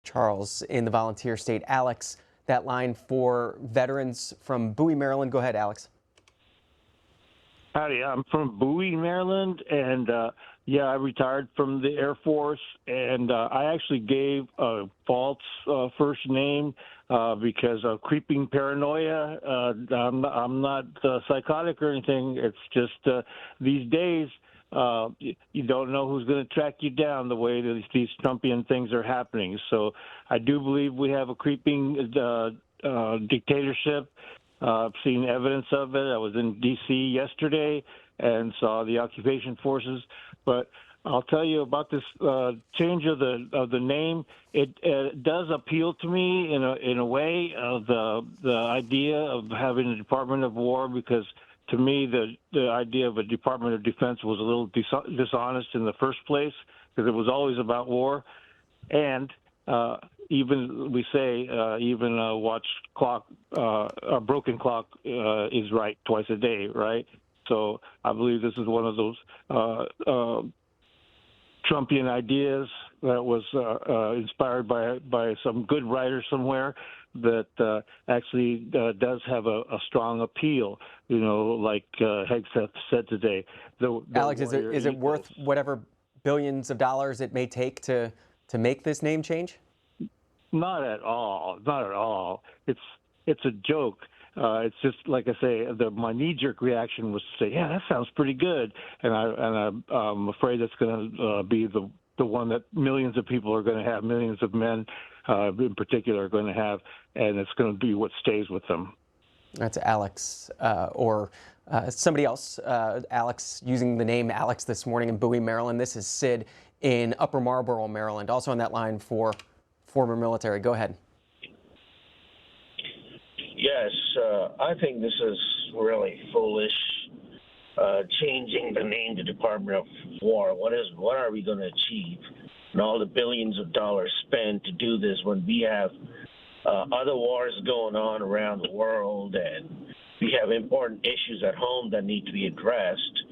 Charles in the volunteer state. Alex, that line for veterans from Bowie, Maryland. Go ahead, Alex. Howdy, I'm from Bowie, Maryland, and I retired from the Air Force, and I actually gave a false first name because of creeping paranoia. I'm not psychotic or anything. It's just these days you don't know who's going to track you down the way that these Trumpian things are happening. So I do believe we have a creeping dictatorship. I've seen evidence of it. I was in D.C. yesterday and saw the occupation forces. But I'll tell you about this change of the name. It does appeal to me in a way of the idea of having a Department of War, because to me the idea of a Department of Defense was a little dishonest in the first place, because it was always about war. And even we say even a watch clock, a broken clock is right twice a day, right? So I believe this is one of those Trumpian ideas that was inspired by some good writer somewhere that actually does have a strong appeal. You know, like Hegseth said today. Alex, is it worth whatever billions of dollars it may take to make this name change? Not at all. Not at all. It's a joke. It's just like I say. My knee-jerk reaction was to say, "Yeah, that sounds pretty good," and I'm afraid that's going to be the one that millions of people are going to have, millions of men in particular are going to have, and it's going to be what stays with them. That's Alex or somebody else. Alex using the name Alex this morning in Bowie, Maryland. This is Sid in Upper Marlboro, Maryland. Also on that line for former military. Go ahead. Yes, I think this is really foolish, changing the name to Department of War. What are we going to achieve? And all the billions of dollars spent to do this when we have other wars going on around the world, and we have important issues at home that need to be addressed.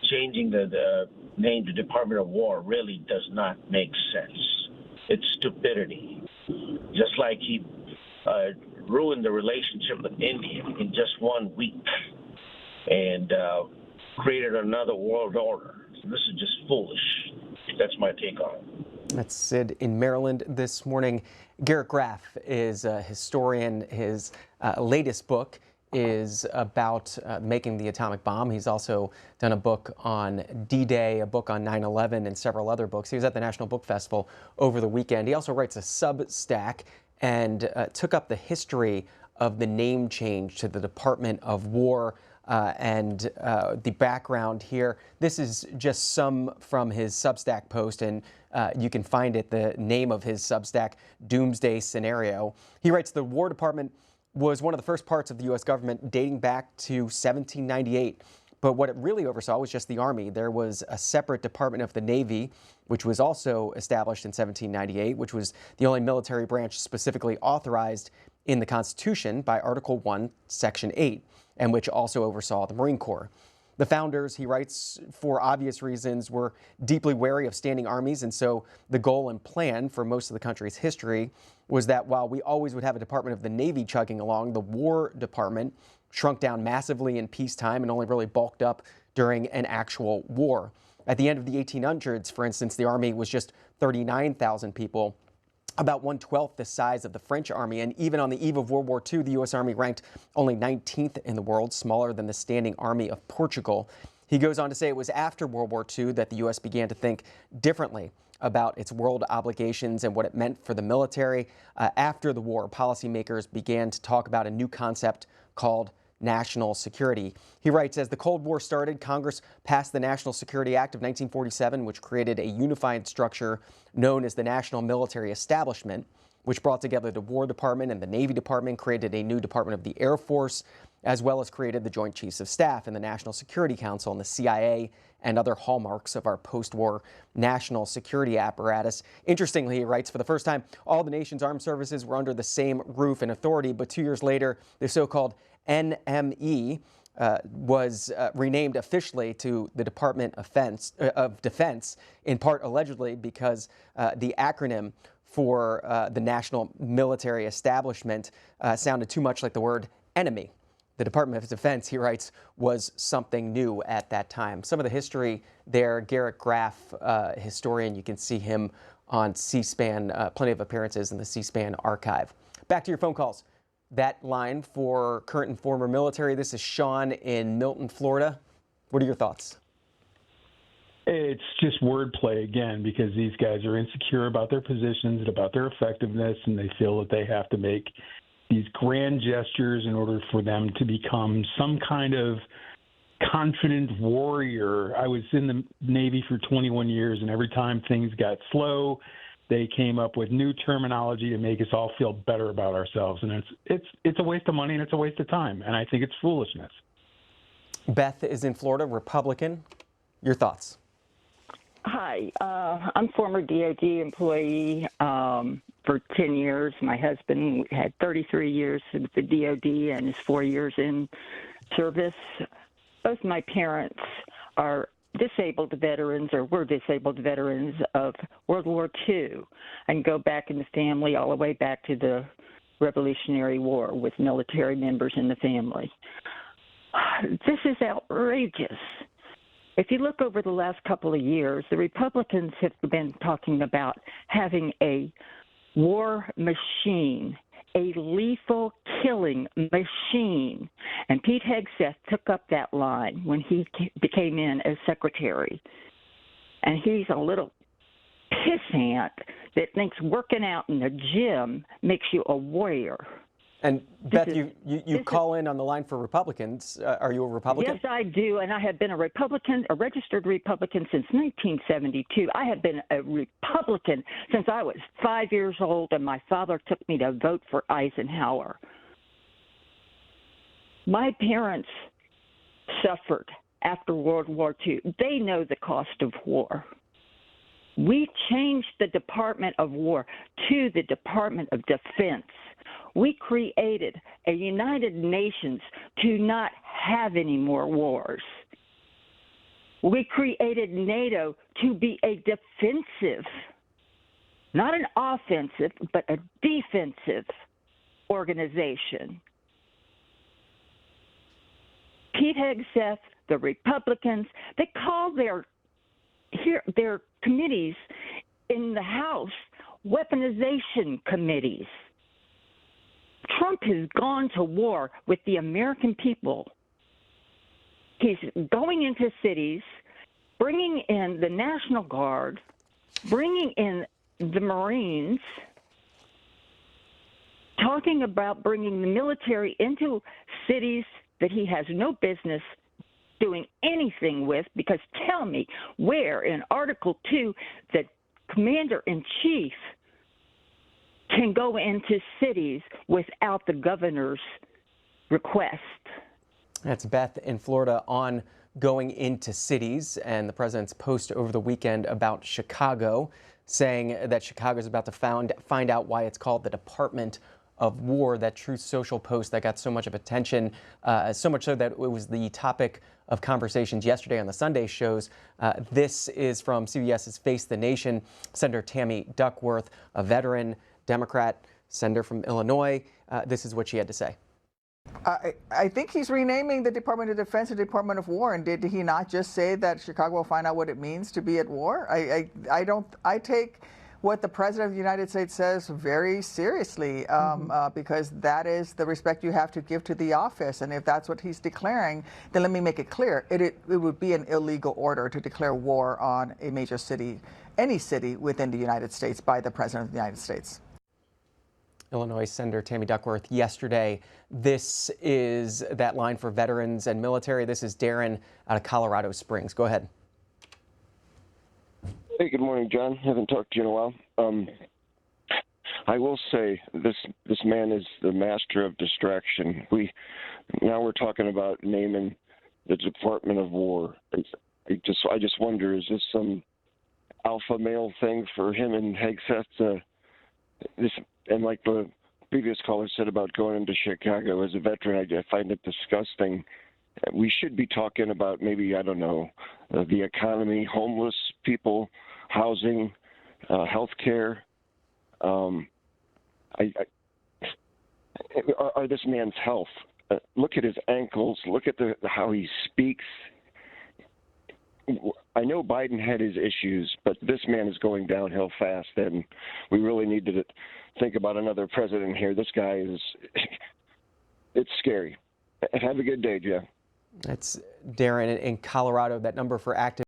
Changing the name to Department of War really does not make sense. It's stupidity. Just like he ruined the relationship with India in just 1 week and created another world order. So this is just foolish. That's my take on it. That's Sid in Maryland this morning. Garrett Graff is a historian. His latest book is about making the atomic bomb. He's also done a book on D-Day, a book on 9/11, and several other books. He was at the National Book Festival over the weekend. He also writes a Substack and took up the history of the name change to the Department of War and the background here. This is just some from his Substack post, and you can find it, the name of his Substack, Doomsday Scenario. He writes, the War Department was one of the first parts of the U.S. government dating back to 1798. But what it really oversaw was just the Army. There was a separate Department of the Navy, which was also established in 1798, which was the only military branch specifically authorized in the Constitution by Article 1, Section 8, and which also oversaw the Marine Corps. The founders, he writes, for obvious reasons, were deeply wary of standing armies, and so the goal and plan for most of the country's history was that while we always would have a Department of the Navy chugging along, the War Department shrunk down massively in peacetime and only really bulked up during an actual war. At the end of the 1800s, for instance, the Army was just 39,000 people, about 1/12 the size of the French Army, and even on the eve of World War II, the U.S. Army ranked only 19th in the world, smaller than the standing army of Portugal. He goes on to say it was after World War II that the U.S. began to think differently about its world obligations and what it meant for the military. After the war, policymakers began to talk about a new concept called national security. He writes, as the Cold War started, Congress passed the National Security Act of 1947, which created a unified structure known as the National Military Establishment, which brought together the War Department and the Navy Department, created a new Department of the Air Force, as well as created the Joint Chiefs of Staff and the National Security Council and the CIA and other hallmarks of our post-war national security apparatus. Interestingly, he writes, for the first time, all the nation's armed services were under the same roof and authority, but 2 years later, the so-called NME was renamed officially to the Department of Defense, in part allegedly because the acronym for the national military establishment sounded too much like the word enemy. The Department of Defense, he writes, was something new at that time. Some of the history there, Garrett Graff, historian, you can see him on C-SPAN, plenty of appearances in the C-SPAN archive. Back to your phone calls. That line for current and former military. This is Sean in Milton, Florida. What are your thoughts? It's just wordplay again, because these guys are insecure about their positions and about their effectiveness, and they feel that they have to make these grand gestures in order for them to become some kind of confident warrior. I was in the Navy for 21 years, and every time things got slow, they came up with new terminology to make us all feel better about ourselves. And it's a waste of money, and it's a waste of time, and I think it's foolishness. Beth is in Florida, Republican. Your thoughts? Hi, I'm former DOD employee for 10 years. My husband had 33 years with the DOD and is 4 years in service. Both my parents are disabled veterans, or were disabled veterans of World War II, and go back in the family all the way back to the Revolutionary War with military members in the family. This is outrageous. If you look over the last couple of years, the Republicans have been talking about having a war machine, a lethal killing machine. And Pete Hegseth took up that line when he became in as secretary. And he's a little pissant that thinks working out in the gym makes you a warrior. And Beth, you call in on the line for Republicans. Are you a Republican? Yes, I do, and I have been a Republican, a registered Republican since 1972. I have been a Republican since I was 5 years old, and my father took me to vote for Eisenhower. My parents suffered after World War II. They know the cost of war. We changed the Department of War to the Department of Defense. We created a United Nations to not have any more wars. We created NATO to be a defensive, not an offensive, but a defensive organization. Pete Hegseth, the Republicans, they call their committees in the House weaponization committees. Trump has gone to war with the American people. He's going into cities, bringing in the National Guard, bringing in the Marines, talking about bringing the military into cities that he has no business doing anything with, because tell me where in Article 2 the Commander-in-Chief can go into cities without the governor's request. That's Beth in Florida on going into cities, and the president's post over the weekend about Chicago, saying that Chicago is about to find out why it's called the Department of War. That Truth Social post that got so much of attention, so much so that it was the topic of conversations yesterday on the Sunday shows. This is from CBS's Face the Nation. Senator Tammy Duckworth, a veteran Democrat, senator from Illinois. This is what she had to say. I think he's renaming the Department of Defense the Department of War. And did he not just say that Chicago will find out what it means to be at war? I take what the President of the United States says very seriously, because that is the respect you have to give to the office. And if that's what he's declaring, then let me make it clear. It would be an illegal order to declare war on a major city, any city within the United States, by the President of the United States. Illinois Senator Tammy Duckworth yesterday. This is that line for veterans and military. This is Darren out of Colorado Springs. Go ahead. Hey, good morning, John. Haven't talked to you in a while. I will say this man is the master of distraction. Now we're talking about naming the Department of War. I just wonder, is this some alpha male thing for him and Hegseth? And like the previous caller said about going into Chicago, as a veteran, I find it disgusting. We should be talking about maybe, I don't know, the economy, homeless people, housing, health care. Are this man's health? Look at his ankles. Look at how he speaks. I know Biden had his issues, but this man is going downhill fast, and we really need to think about another president here. This guy is, it's scary. Have a good day, Jeff. That's Darren in Colorado. That number for active